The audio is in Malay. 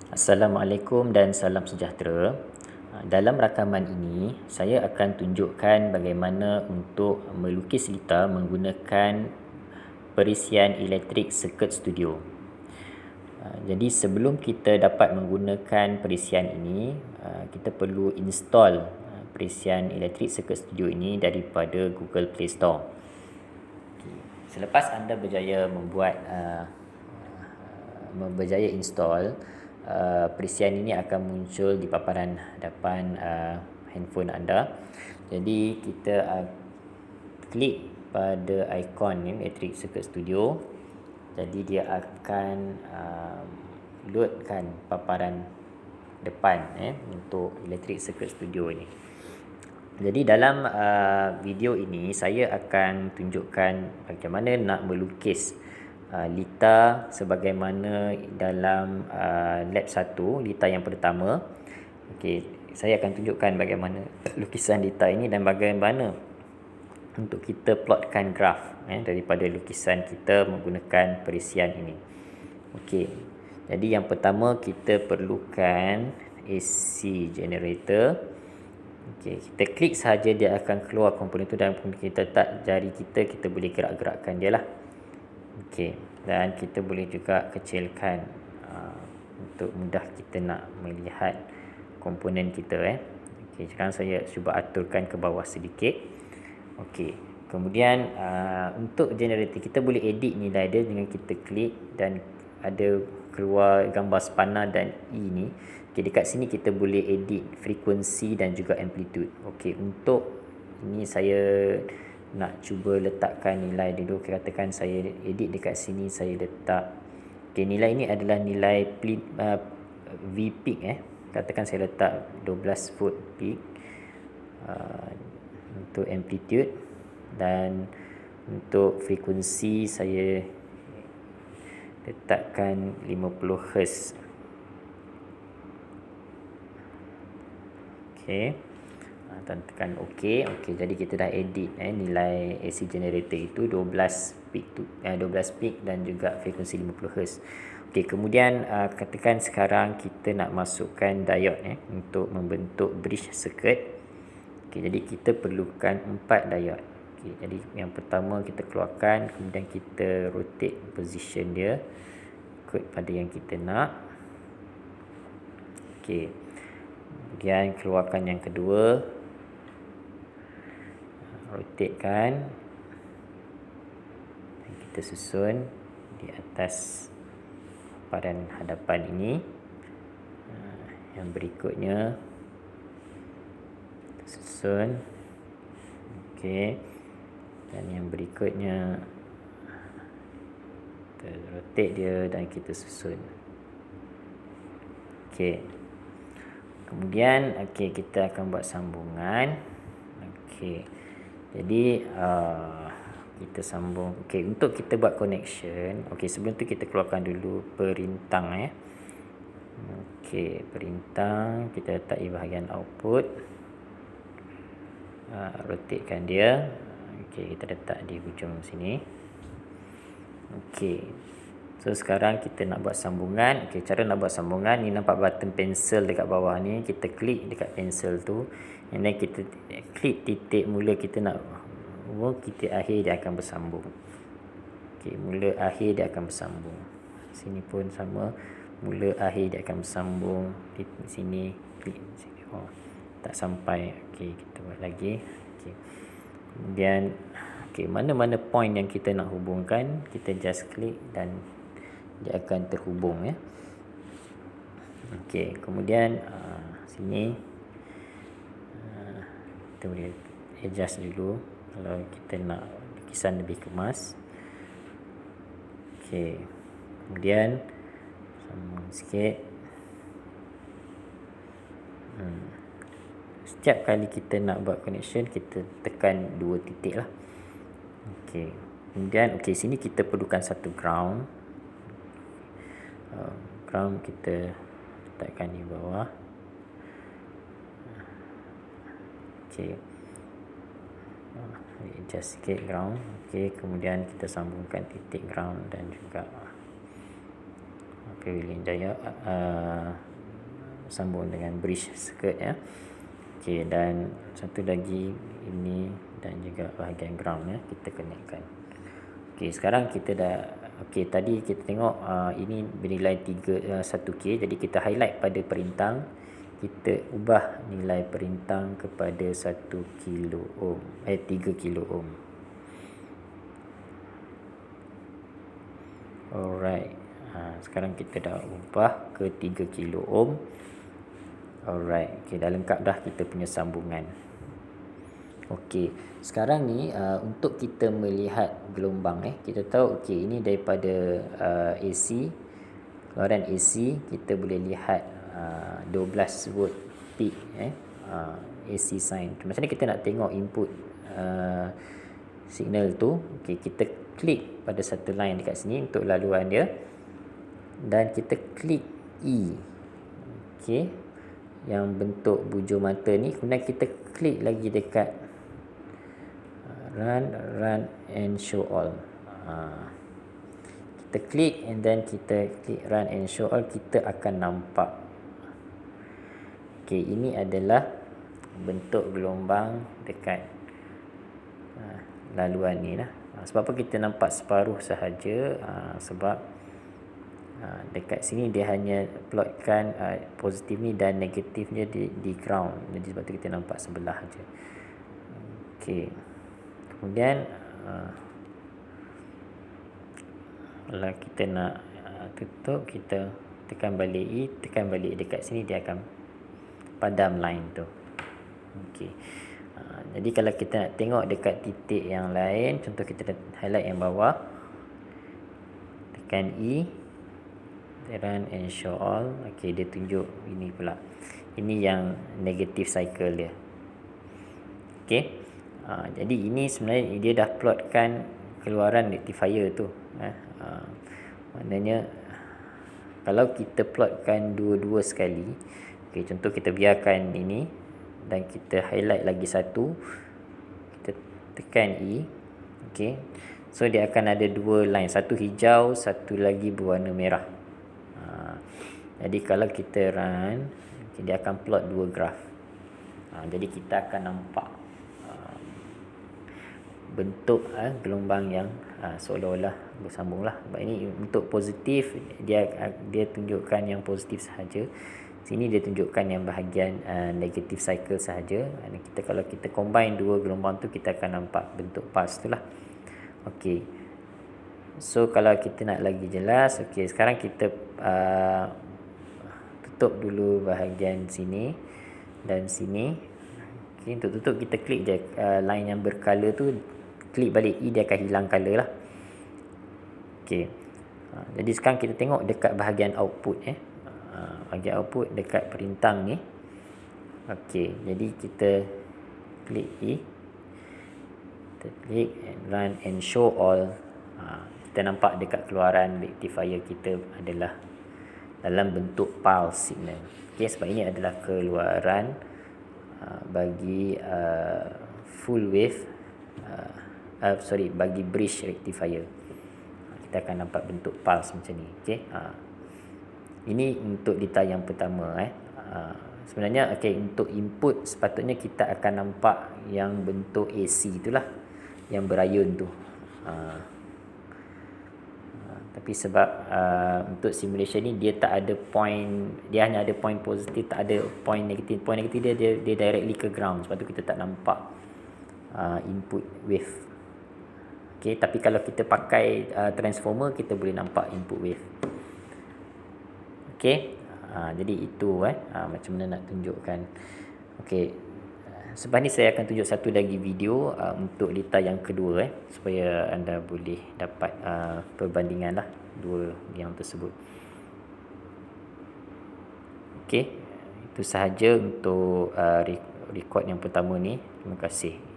Assalamualaikum dan salam sejahtera. Dalam rakaman ini, saya akan tunjukkan bagaimana untuk melukis lita menggunakan perisian elektrik Circuit Studio. Jadi sebelum kita dapat menggunakan perisian ini, kita perlu install perisian elektrik Circuit Studio ini daripada Google Play Store. Selepas anda berjaya berjaya install, perisian ini akan muncul di paparan hadapan handphone anda. Jadi kita klik pada ikon ni Electric Circuit Studio. Jadi dia akan loadkan paparan depan untuk Electric Circuit Studio ni. Jadi dalam video ini saya akan tunjukkan bagaimana nak melukis lita sebagaimana dalam lab 1, lita yang pertama. Okey, saya akan tunjukkan bagaimana lukisan lita ini dan bagaimana untuk kita plotkan graf daripada lukisan kita menggunakan perisian ini. Okey. Jadi yang pertama kita perlukan AC generator. Okey, kita klik saja dia akan keluar komponen tu dan kita letak jari kita boleh gerak-gerakkan dia lah. Okey, dan kita boleh juga kecilkan untuk mudah kita nak melihat komponen kita Okey, sekarang saya cuba aturkan ke bawah sedikit. Okey, kemudian untuk generator kita boleh edit nilai dia dengan kita klik dan ada keluar gambar spana dan E ni. Okey, dekat sini kita boleh edit frekuensi dan juga amplitude. Okey, untuk ini saya nak cuba letakkan nilai dulu. Katakan saya edit dekat sini, saya letak nilai ini adalah nilai V peak Katakan saya letak 12 volt peak untuk amplitude, dan untuk frekuensi saya letakkan 50 Hz. Okey, dan tekan OK. Okey, jadi kita dah edit nilai AC generator itu 12 peak dan juga frekuensi 50 Hz. Okey, kemudian katakan sekarang kita nak masukkan diode untuk membentuk bridge circuit. Okey, jadi kita perlukan 4 diode. Okey, jadi yang pertama kita keluarkan, kemudian kita rotate position dia ikut pada yang kita nak. Okey, kemudian keluarkan yang kedua, rotatekan dan kita susun di atas paparan hadapan ini. Yang berikutnya susun. Okey, dan yang berikutnya kita rotate dia dan kita susun. Okey, kemudian kita akan buat sambungan. Okey, jadi kita sambung. Okey, untuk kita buat connection, okey, sebelum tu kita keluarkan dulu perintang Okey, perintang kita letak di bahagian output. Rotatekan dia. Okey, kita letak di hujung sini. Okey, so sekarang kita nak buat sambungan. Okey, cara nak buat sambungan ni, nampak button pencil dekat bawah ni, kita klik dekat pencil tu, and then kita klik titik mula kita nak, titik akhir dia akan bersambung. Okey, mula akhir dia akan bersambung. Sini pun sama, mula akhir dia akan bersambung. Di sini klik sini. Tak sampai. Okey, kita buat lagi. Okey, kemudian mana-mana point yang kita nak hubungkan, kita just klik dan dia akan terhubung Okey, kemudian sini kita boleh adjust dulu kalau kita nak lukisan lebih kemas. Okey, kemudian sambung sikit. Setiap kali kita nak buat connection, kita tekan 2 titik lah. Okey, kemudian sini kita perlukan satu ground. Ground kita letakkan di bawah. Okey, adjust sikit ground. Okey, kemudian kita sambungkan titik ground dan juga Pavilion Jaya sambung dengan bridge skirt ya. Okey, dan satu lagi ini dan juga bahagian ground ya, kita kenakan. Okey, sekarang kita dah tadi kita tengok ini bernilai 1K, jadi kita highlight pada perintang, kita ubah nilai perintang kepada 1 kilo ohm 3 kilo ohm. Alright. Sekarang kita dah ubah ke 3 kilo ohm. Alright. Okey, dah lengkap dah kita punya sambungan. Okey, sekarang ni untuk kita melihat gelombang kita tahu ini daripada AC, keluaran AC kita boleh lihat 12 volt peak AC sign. Macam mana kita nak tengok input signal tu? Okey, kita klik pada satu line dekat sini untuk laluan dia dan kita klik E. Okey, yang bentuk bujur mata ni, kemudian kita klik lagi dekat run and show all. Kita klik and then kita klik run and show all, kita akan nampak. Okey, ini adalah bentuk gelombang dekat laluan ni lah. Sebab apa kita nampak separuh sahaja? Sebab dekat sini dia hanya plotkan positif ni dan negatifnya di ground. Jadi sebab tu kita nampak sebelah aja. Okey. Kemudian kalau kita nak tutup, kita tekan balik E, tekan balik dekat sini, dia akan padam line tu. Okey. Jadi kalau kita nak tengok dekat titik yang lain, contoh kita highlight yang bawah, tekan E, run and show all. Okey, dia tunjuk ini pula. Ini yang negative cycle dia. Okey. Jadi ini sebenarnya dia dah plotkan keluaran rectifier tu. Maknanya kalau kita plotkan dua-dua sekali, okey, contoh kita biarkan ini dan kita highlight lagi satu, kita tekan E. Okey, so dia akan ada dua line, satu hijau, satu lagi berwarna merah. Jadi kalau kita run, dia akan plot dua graf. Jadi kita akan nampak bentuk gelombang yang seolah-olah bersambung lah. Sebab ini untuk positif, dia tunjukkan yang positif sahaja. Sini dia tunjukkan yang bahagian negative cycle sahaja. Kalau kita combine dua gelombang tu, kita akan nampak bentuk pulse tu lah. Okey, so kalau kita nak lagi jelas, okey, sekarang kita tutup dulu bahagian sini dan sini. Okey, untuk tutup kita klik je line yang bercolor tu, klik balik E, dia akan hilang color lah. Okey, jadi sekarang kita tengok dekat bahagian output bahagian output dekat perintang ni. Okey, jadi kita klik E, kita klik and run and show all. Kita nampak dekat keluaran rectifier kita adalah dalam bentuk pulse signal. Okey, sebab ini adalah keluaran bagi full wave bagi bridge rectifier. Kita akan nampak bentuk pulse macam ni. Okey, ini untuk data yang pertama. Sebenarnya untuk input sepatutnya kita akan nampak yang bentuk AC itulah, yang berayun tu. Tapi sebab untuk simulation ni dia tak ada point, dia hanya ada point positif, tak ada point negatif. Point negatif dia directly ke ground. Sebab tu kita tak nampak input wave. Okey, tapi kalau kita pakai transformer, kita boleh nampak input wave. Okey, jadi itu macam mana nak tunjukkan. Okey, sebab ni saya akan tunjuk satu lagi video untuk data yang kedua supaya anda boleh dapat perbandingan lah dua yang tersebut. Okey, itu sahaja untuk record yang pertama ni. Terima kasih.